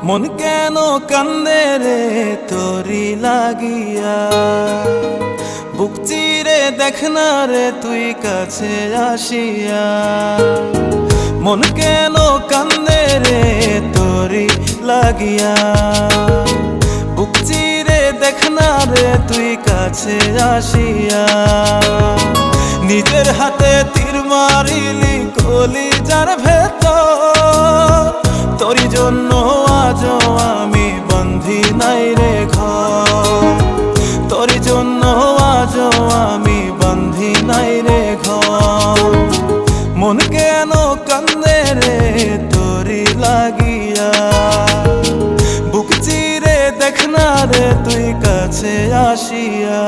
মন কেন কান্দে রে তোরি লাগিয়া, বুক চিরে দেখ না রে তুই কাছে আসিয়া। মন কেন কান্দে রে তোরি লাগিয়া, বুক চিরে দেখ না রে তুই কাছে আসিয়া। নিজের হাতে তীর মারিলি কলিজার ভেতর, তোরি জন্য আজও আমি বন্ধি নাই রে ঘর, তোরি জন্য আজও আমি বন্ধি নাই রে ঘর। মন কেন কান্দে রে তোরি লাগিয়া, বুক চিরে দেখ না রে তুই কাছে আসিয়া।